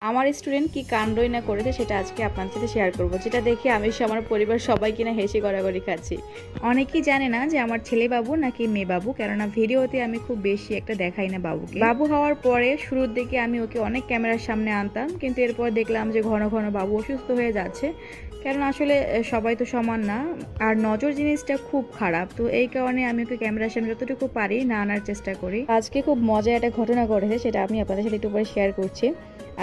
আমার স্টুডেন্ট কি কাণ্ডই না করেছে সেটা আজকে আপনার সাথে শেয়ার করব, যেটা দেখে আমি আমার পরিবার সবাই কিনা হেসে গড়াগড়ি খাচ্ছি। অনেকেই জানে না যে আমার ছেলে বাবু নাকি মেয়ে বাবু, কেননা ভিডিওতে আমি খুব বেশি একটা দেখাই না বাবুকে। বাবু হওয়ার পরে শুরুর দিকে আমি ওকে অনেক ক্যামেরার সামনে আনতাম, কিন্তু এরপর দেখলাম যে ঘন ঘন বাবু অসুস্থ হয়ে যাচ্ছে, কারণ আসলে সবাই তো সমান না, আর নজর জিনিসটা খুব খারাপ। তো এই কারণে আমি ওকে ক্যামেরার সামনে যতটুকু পারি না আনার চেষ্টা করি। আজকে খুব মজার একটা ঘটনা ঘটেছে, সেটা আমি আপনাদের সাথে একটু পরে শেয়ার করছি।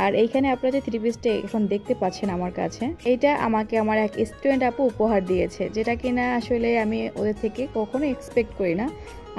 আর এইখানে আপনারা যে থ্রি পিসটা এখন দেখতে পাচ্ছেন আমার কাছে, এইটা আমাকে আমার এক স্টুডেন্ট আপু উপহার দিয়েছে, যেটা কিনা আসলে আমি ওদের থেকে কখনো এক্সপেক্ট করি না।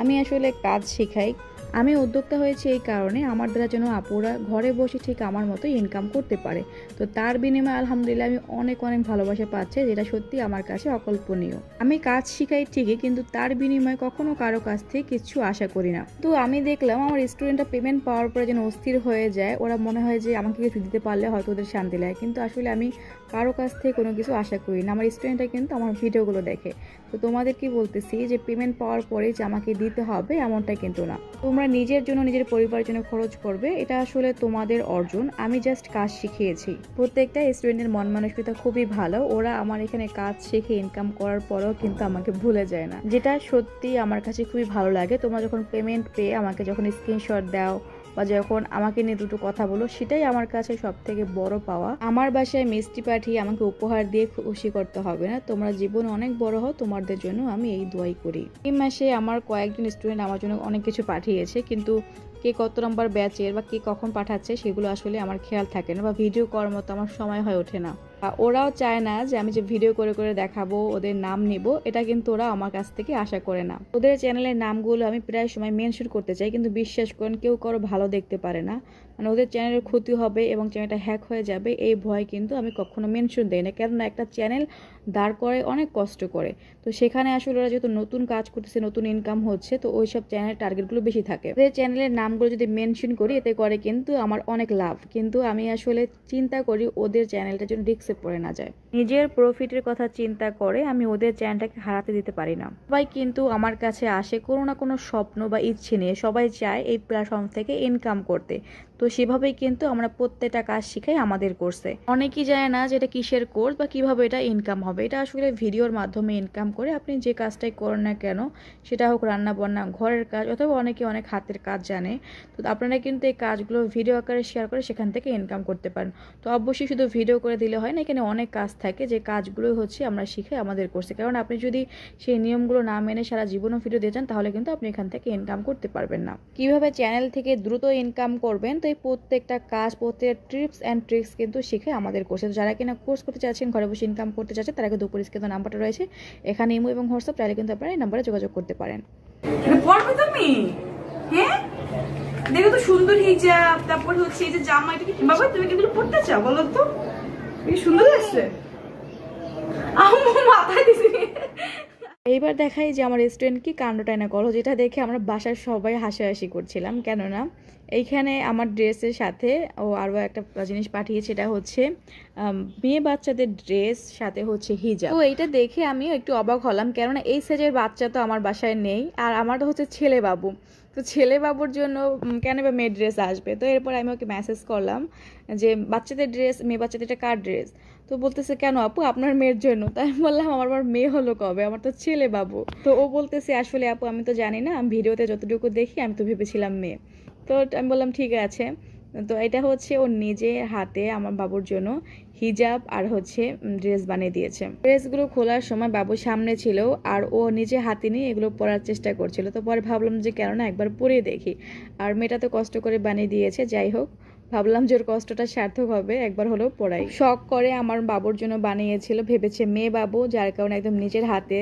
আমি আসলে কাজ শেখাই, আমি উদ্যোক্তা হয়েছি এই কারণে আমার দ্বারা যেন আপুরা ঘরে বসে ঠিক আমার মতো ইনকাম করতে পারে। তো তার বিনিময়ে আলহামদুলিল্লাহ আমি অনেক অনেক ভালোবাসা পাচ্ছি, যেটা সত্যি আমার কাছে অকল্পনীয়। আমি কাজ শিখাই ঠিকই, কিন্তু তার বিনিময়ে কখনো কারো কাছ থেকে কিছু আশা করি না। তো আমি দেখলাম আমার স্টুডেন্টরা পেমেন্ট পাওয়ার পরে যেন অস্থির হয়ে যায়, ওরা মনে হয় যে আমাকে কিছু দিতে পারলে হয়তো ওদের শান্তি লাগে, কিন্তু আসলে আমি কারো কাছ থেকে কোনো কিছু আশা করি না। আমার স্টুডেন্টরা কিন্তু আমার ভিডিওগুলো দেখে। তো তোমাদের কি বলতেছি যে পেমেন্ট পাওয়ার পরে যে আমাকে দিতে হবে এমনটা কিন্তু না। তোমরা নিজের জন্য নিজের পরিবারের জন্য খরচ করবে, এটা আসলে তোমাদের অর্জন। আমি জাস্ট কাজ শিখিয়েছি। প্রত্যেকটা স্টুডেন্টের মন মানসিকতা খুবই ভালো, ওরা আমার এখানে কাজ শিখে ইনকাম করার পরেও কিন্তু আমাকে ভুলে যায় না, যেটা সত্যি আমার কাছে খুবই ভালো লাগে। তোমরা যখন পেমেন্ট পেয়ে আমাকে যখন স্ক্রিনশট দাও বা যখন আমাকে নিয়ে দুটো কথা বলো, সেটাই আমার কাছে সব থেকে বড় পাওয়া। আমার বাসায় মিষ্টি পাঠিয়ে আমাকে উপহার দিয়ে খুশি করতে হবে না, তোমরা জীবনে অনেক বড় হও, তোমাদের জন্য আমি এই দোয়াই করি। এই মাসে আমার কয়েকজন স্টুডেন্ট আমার জন্য অনেক কিছু পাঠিয়েছে, কিন্তু কে কত নম্বর ব্যাচের বা কে কখন পাঠাচ্ছে সেগুলো আসলে আমার খেয়াল থাকে না, বা ভিডিও করার মতো আমার সময় হয়ে ওঠে না। ওরাও চায় না যে আমি যে ভিডিও করে করে দেখাবো, ওদের নাম নিব, এটা কিন্তু ওরা আমার কাছ থেকে আশা করে না। ওদের চ্যানেলের নামগুলো আমি প্রায় সময় মেনশন করতে চাই, কিন্তু বিশ্বাস করেন কেউ কারো ভালো দেখতে পারে না। মানে ওদের চ্যানেলের ক্ষতি হবে এবং চ্যানেলটা হ্যাক হয়ে যাবে, এই ভয় কিন্তু আমি কখনো মেনশন দেই না, কেননা একটা চ্যানেল দাঁড় করে অনেক কষ্ট করে। তো সেখানে আসলে ওরা যেহেতু নতুন কাজ করতেছে, নতুন ইনকাম হচ্ছে, তো ওই সব চ্যানেলের টার্গেটগুলো বেশি থাকে। ওদের চ্যানেলের নামগুলো যদি মেনশন করি এতে করে কিন্তু আমার অনেক লাভ, কিন্তু আমি আসলে চিন্তা করি ওদের চ্যানেলটার জন্য রিস্কে পড়ে না যায়। নিজের প্রফিটের কথা চিন্তা করে আমি ওদের চ্যানেলটাকে হারাতে দিতে পারি না। সবাই কিন্তু আমার কাছে আসে কোনো না কোনো স্বপ্ন বা ইচ্ছে নিয়ে, সবাই চায় এই প্ল্যাটফর্ম থেকে ইনকাম করতে। তো সেভাবেই কিন্তু আমরা প্রত্যেকটা কাজ শিখাই আমাদের কোর্সে। অনেকেই জানে না যে এটা কিসের কোর্স বা কিভাবে এটা ইনকাম হবে। এটা আসলে ভিডিওর মাধ্যমে ইনকাম করে আপনি যে কাজটাই করেন না কেন, সেটা হোক রান্না বান্না, ঘরের কাজ, অথবা অনেকে অনেক হাতের কাজ জানে, তো আপনারা কিন্তু এই কাজগুলো ভিডিও আকারে শেয়ার করে সেখান থেকে ইনকাম করতে পারেন। তো অবশ্যই শুধু ভিডিও করে দিলে হয় না, এখানে অনেক কাজ থাকে, যে কাজগুলো হচ্ছে আমরা শিখাই আমাদের কোর্সে। কারণ আপনি যদি সেই নিয়মগুলো না মেনে সারা জীবনও ভিডিও দিয়ে যান, তাহলে কিন্তু আপনি এখান থেকে ইনকাম করতে পারবেন না। কিভাবে চ্যানেল থেকে দ্রুত ইনকাম করবেন, তো এই প্রত্যেকটা কাজ, প্রত্যেকটা টিপস অ্যান্ড ট্রিক্স কিন্তু শিখে আমাদের কোর্সে। যারা কিনা কোর্স করতে চাচ্ছেন, ঘরে বসে ইনকাম করতে চাচ্ছেন, তারা কিন্তু উপরে স্ক্রিনে নাম্বারটা রয়েছে, এখানে ইমো এবং হোয়াটসঅ্যাপ, চাইলে কিন্তু আপনারা এই নাম্বারে যোগাযোগ করতে পারেন। পড়বে তুমি? হ্যাঁ, দেখো তো সুন্দর হিজাব, তারপর হচ্ছে এই যে জামা, এটা কি বাবা তুমি কি এগুলো পড়তে চাও বলো তো? কি সুন্দর লাগছে, আম্মু মাথায় দিছি। এইবার দেখাই যে আমার রেস্টুরেন্ট কি কাণ্ডটাই না করো, যেটা দেখে আমরা বাসার সবাই হাসাহাসি করছিলাম। কেননা এইখানে আমার ড্রেসের সাথে ও আরও একটা জিনিস পাঠিয়েছে, এটা হচ্ছে মেয়ে বাচ্চাদের ড্রেস, সাথে হচ্ছে হিজাব। তো এইটা দেখে আমি একটু অবাক হলাম, কেননা এই সাইজের বাচ্চা তো আমার বাসায় নেই, আর আমার তো হচ্ছে ছেলে বাবু। তো ছেলে বাবুর জন্য কেন বা মেয়ের ড্রেস আসবে? তো এরপর আমি ওকে মেসেজ করলাম যে বাচ্চাদের ড্রেস, মেয়ে বাচ্চাদের এটা কার ড্রেস? তো বলতেছে কেন আপু, আপনার মেয়ের জন্য। তাই আমি বললাম আমার মেয়ে হলো কবে, আমার তো ছেলে বাবু। তো ও বলতেছে আসলে আপু আমি তো জানি না, আমি ভিডিওতে যতটুকু দেখি আমি তো ভেবেছিলাম মেয়ে। তো আমি বললাম ঠিক আছে। তো এটা হচ্ছে ওর নিজের হাতে আমার বাবুর জন্য হিজাব আর হচ্ছে ড্রেস বানিয়ে দিয়েছে। ড্রেসগুলো খোলার সময় বাবু সামনে ছিল, আর ও নিজে হাতে নিয়ে এগুলো পরার চেষ্টা করছিল। তো পরে ভাবলাম যে কেননা একবার পরে দেখি, আর মেয়েটা তো কষ্ট করে বানিয়ে দিয়েছে, যাই হোক ভাবলাম যে ওর কষ্টটা সার্থক হবে, একবার হলেও পড়াই। শখ করে আমার বাবুর জন্য বানিয়েছিল, ভেবেছে মেয়ে বাবু, যার কারণে একদম নিজের হাতে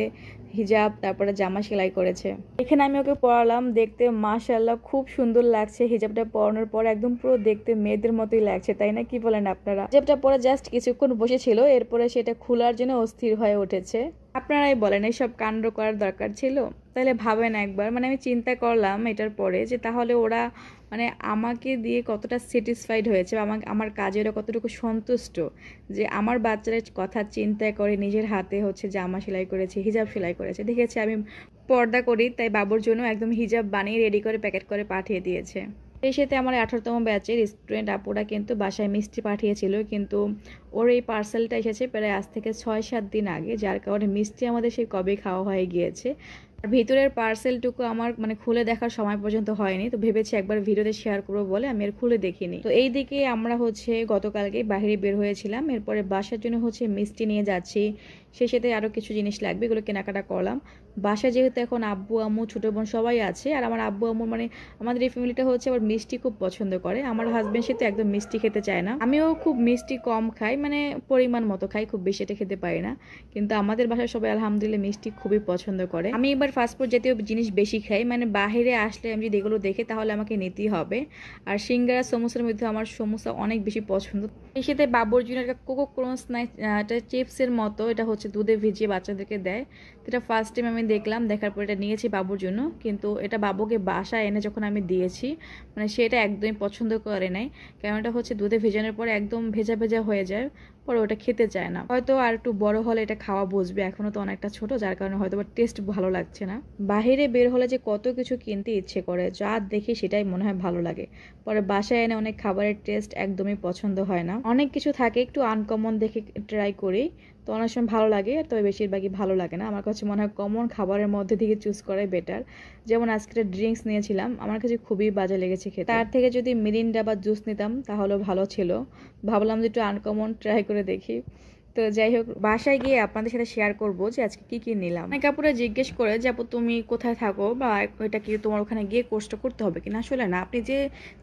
হিজাব তারপরে জামা সেলাই করেছে। এখানে আমি ওকে পরালাম, দেখতে মাশাআল্লাহ খুব সুন্দর লাগছে। হিজাবটা পরানোর পর একদম পুরো দেখতে মেয়েদের মতোই লাগছে, তাই না? কি বলেন আপনারা? হিজাবটা পরে জাস্ট কিছুক্ষণ বসেছিল, এরপরে সেটা খোলার জন্য অস্থির হয়ে উঠেছে। আপনারাই বলেন এইসব কাণ্ড করার দরকার ছিল? তাহলে ভাবেন একবার, মানে আমি চিন্তা করলাম এটার পরে যে তাহলে ওরা মানে আমাকে দিয়ে কতটা স্যাটিসফাইড হয়েছে, আমার কাজে ওরা কতটুকু সন্তুষ্ট, যে আমার বাচ্চাদের কথা চিন্তা করে নিজের হাতে হচ্ছে জামা সেলাই করেছে, হিজাব সেলাই করেছে। দেখেছে আমি পর্দা করি, তাই বাবুর জন্য একদম হিজাব বানিয়ে রেডি করে প্যাকেট করে পাঠিয়ে দিয়েছে। এই সাথে আমার 18তম ব্যাচের স্টুডেন্ট আপুরা কিন্তু বাসায় মিষ্টি পাঠিয়েছিল, কিন্তু ওর এই পার্সেলটা এসেছে প্রায় আজ থেকে 6-7 দিন আগে, যার কারণে মিষ্টি আমাদের সেই কবে খাওয়া হয়ে গিয়েছে। আর ভিতরের পার্সেলটুকু আমার মানে খুলে দেখার সময় পর্যন্ত হয়নি, তো ভেবেছি একবার ভিডিওতে শেয়ার করবো বলে আমি আর খুলে দেখিনি। তো এই দিকে আমরা হচ্ছে গতকালকে বাইরে বের হয়েছিলাম, এরপরে বাসার জন্য হচ্ছে মিষ্টি নিয়ে যাচ্ছি, সেই সাথে আরও কিছু জিনিস লাগবে, এগুলো কেনাকাটা করলাম। বাসায় যেহেতু এখন আব্বু আম্মু ছোটো বোন সবাই আছে, আর আমার আব্বু আম্মু মানে আমাদের এই ফ্যামিলিটা হচ্ছে আবার মিষ্টি খুব পছন্দ করে। আমার হাজব্যান্ড সে তো একদম মিষ্টি খেতে চায় না, আমিও খুব মিষ্টি কম খাই, মানে পরিমাণ মতো খাই, খুব বেশি এটা খেতে পারি না। কিন্তু আমাদের বাসায় সবাই আলহামদুলিল্লাহ মিষ্টি খুবই পছন্দ করে। আমি এবার ফাস্টফুড জাতীয় জিনিস বেশি খাই, মানে বাইরে আসলে আমি যদি এগুলো দেখি তাহলে আমাকে নিতেই হবে। আর সিঙ্গারা সমোসার মধ্যে আমার সমোসা অনেক বেশি পছন্দ। এর সাথে বাবুর জন্য একটা কোকো ক্রঞ্চ এটা চিপসের মতো, এটা হচ্ছে দুধে ভিজিয়ে বাচ্চাদেরকে দেয়। এটা ফার্স্ট টাইম আমি দেখলাম, দেখার পর এটা নিয়েছি বাবুর জন্য, কিন্তু এটা বাবুকে বাসায় এনে যখন আমি দিয়েছি মানে সেটা একদমই পছন্দ করে নাই, কারণ এটা হচ্ছে দুধে ভেজানোর পরে একদম ভেজা ভেজা হয়ে যায়, পরে ওটা খেতে চায় না। হয়তো আর একটু বড় হলে এটা খাওয়া বুঝবে, এখনও তো অনেকটা ছোট, যার কারণে হয়তো টেস্ট ভালো লাগছে না। বাইরে বের হলে যে কত কিছু কিনতে ইচ্ছে করে, যা দেখি সেটাই মনে হয় ভালো লাগে, পরে বাসায় এনে অনেক খাবারের টেস্ট একদমই পছন্দ হয় না। অনেক কিছু থাকে একটু আনকমন দেখে ট্রাই করি, তো অনেক সময় ভালো লাগে, তবে বেশিরভাগই ভালো লাগে না। আমার কাছে মনে হয় কমন খাবারের মধ্যে থেকে চুজ করাই বেটার। যেমন আজকে ড্রিঙ্কস নিয়েছিলাম, আমার কাছে খুবই বাজে লেগেছে খেতে, তার থেকে যদি মিরিন্ডা বা জুস নিতাম তাহলেও ভালো ছিল। ভাবলাম যে একটু আনকমন ট্রাই করে দেখি। তো যাই হোক, বাসায় গিয়ে আপনাদের সাথে শেয়ার করবো যে আজকে কি কি নিলাম। অনেক আপুরা জিজ্ঞেস করে যে আপু তুমি কোথায় থাকো, বা এটা কি তোমার ওখানে গিয়ে কোর্সটা করতে হবে কিনা। আসলে না, আপনি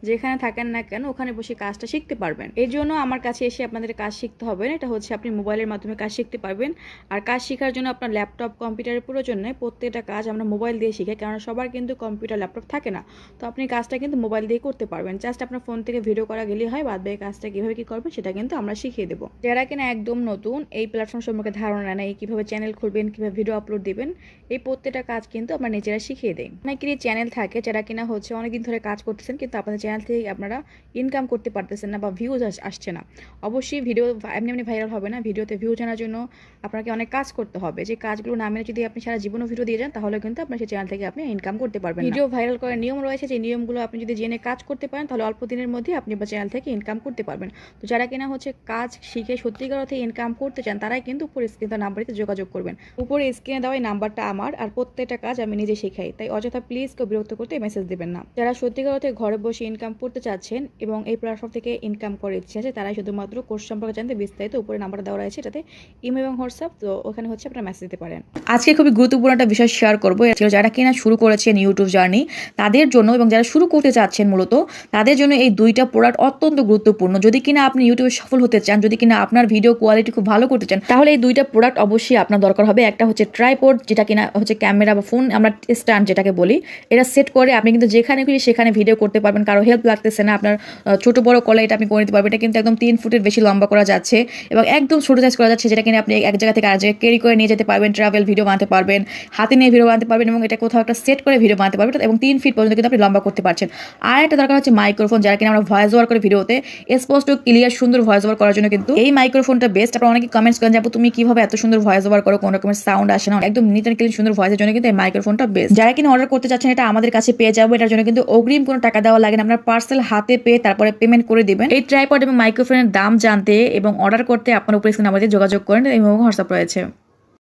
যেখানে থাকেন না কেন ওখানে বসে কাজটা শিখতে পারবেন। এই জন্য আমার কাছে এসে আপনাদের কাজ শিখতে হবে না, এটা হচ্ছে আপনি মোবাইলের মাধ্যমে কাজ শিখতে পারবেন। আর কাজ শেখার জন্য আপনার ল্যাপটপ কম্পিউটারের প্রয়োজন নেই, প্রত্যেকটা কাজ আমরা মোবাইল দিয়ে শিখি, কারণ সবার কিন্তু কম্পিউটার ল্যাপটপ থাকে না। তো আপনি কাজটা কিন্তু মোবাইল দিয়ে করতে পারবেন, জাস্ট আপনার ফোন থেকে ভিডিও করা গেলেই হয়, বাদ বাকি কাজটা কীভাবে কী করবেন সেটা কিন্তু আমরা শিখিয়ে দেবো। যারা কিনা একদম নতুন এই প্ল্যাটফর্ম সম্পর্কে ধারণা নেই, কিভাবে চ্যানেল খুলবেন, কিভাবে ভিডিও আপলোড দিবেন, এই প্রত্যেকটা কাজ কিন্তু আমরা নিজেরা শিখিয়ে দেই। অনেকেরই চ্যানেল থাকে যারা কিনা হচ্ছে অনেকদিন ধরে কাজ করতেছেন, কিন্তু আপনাদের চ্যানেল থেকে আপনারা ইনকাম করতে পারতেছেন না বা ভিউজ আসছে না। অবশ্যই ভিডিও এমনি এমনি ভাইরাল হবে না, ভিডিওতে ভিউজ আনার জন্য আপনাকে অনেক কাজ করতে হবে। যে কাজগুলো না মেনে যদি আপনি সারা জীবনও ভিডিও দিয়ে যান তাহলে কিন্তু আপনার সেই চ্যানেল থেকে আপনি ইনকাম করতে পারবেন। ভিডিও ভাইরাল করার নিয়ম রয়েছে, যে নিয়মগুলো আপনি যদি জেনে কাজ করতে পারেন তাহলে অল্প দিনের মধ্যে আপনি চ্যানেল থেকে ইনকাম করতে পারবেন। তো যারা কিনা হচ্ছে কাজ শিখে সত্যিকার অর্থে ইনকাম করতে চান তারাই কিন্তু উপরে স্ক্রিনে নাম্বারটিতে যোগাযোগ করবেন। উপরে স্ক্রিনে দেওয়া এই নাম্বারটা আমার, আর প্রত্যেকটা কাজ আমি নিজে শেখাই, তাই অযথা প্লিজ কেউ বিরক্ত করতে মেসেজ দেবেন না। যারা সত্যিকার অর্থে ঘরে বসে ইনকাম করতে চাচ্ছেন এবং এই প্ল্যাটফর্ম থেকে ইনকাম করার ইচ্ছে আছে, তারাই শুধুমাত্র কোর্স সম্পর্কে জানতে বিস্তারিত উপরে নাম্বার দেওয়া রয়েছে, এটাতে ইমেল এবং হোয়াটসঅ্যাপ, তো ওখানে হচ্ছে আপনারা মেসেজ দিতে পারেন। আজকে খুবই গুরুত্বপূর্ণ একটা বিষয় শেয়ার করবো, যারা কিনা শুরু করেছেন ইউটিউব জার্নি তাদের জন্য, এবং যারা শুরু করতে চাচ্ছেন মূলত তাদের জন্য এই দুইটা প্রোডাক্ট অত্যন্ত গুরুত্বপূর্ণ। যদি কিনা আপনি ইউটিউবে সফল হতে চান, যদি কিনা আপনার ভিডিও কোয়ালিটি খুব ভালো করতে চান, তাহলে এই দুইটা প্রোডাক্ট অবশ্যই আপনার দরকার হবে। একটা হচ্ছে ট্রাইপড, যেটা কিনা হচ্ছে ক্যামেরা বা ফোন আমরা স্ট্যান্ড যেটাকে বলি, এটা সেট করে আপনি কিন্তু যেখানে খুশি সেখানে ভিডিও করতে পারবেন, কারো হেল্প লাগতেছে না, আপনার ছোট বড় কলে এটা আপনি করে নিতে পারবেন। এটা কিন্তু একদম 3 ফুটের বেশি লম্বা করা যাচ্ছে এবং একদম ছোট সাইজ করা যাচ্ছে, যেটা কিনা আপনি এক জায়গা থেকে আরেক জায়গায় ক্যারি করে নিয়ে যেতে পারবেন, ট্রাভেল ভিডিও বানাতে পারবেন, হাতে নিয়ে ভিডিও বানাতে পারবেন, এবং এটা কোথাও একটা সেট করে ভিডিও বানাতে পারবেন, এবং 3 ফিট পর্যন্ত কিন্তু আপনি লম্বা করতে পারছেন। আর একটা দরকার হচ্ছে মাইক্রোফোন, যারা কিনা আমরা ভয়েস ওভার করে ভিডিওতে স্পষ্ট ক্লিয়ার সুন্দর ভয়েস ওভার করার জন্য কিন্তু এই মাইক্রোফোনটা বেস্ট। আপনারা অনেকে কমেন্টস করেন যে আপু তুমি কিভাবে এত সুন্দর ভয়েস ওভার করো, কোনো রকমের সাউন্ড আসে না, একদম নিট অ্যান্ড ক্লিন সুন্দর ভয়েসের জন্য কিন্তু এই মাইক্রোফোনটা বেস্ট। যারা কিনা অর্ডার করতে চাচ্ছেন এটা আমাদের কাছে পেয়ে যাবো, এটার জন্য কিন্তু অগ্রিম কোনো টাকা দেওয়া লাগে না, আপনার পার্সেল হাতে পেয়ে তারপরে পেমেন্ট করে দিবেন। এই ট্রাইপড এবং মাইক্রোফোনের দাম জানতে এবং অর্ডার করতে আপনার উপরে স্ক্রিনে আমাদের যোগাযোগ করেন, এবং হোয়াটসঅ্যাপ রয়েছে।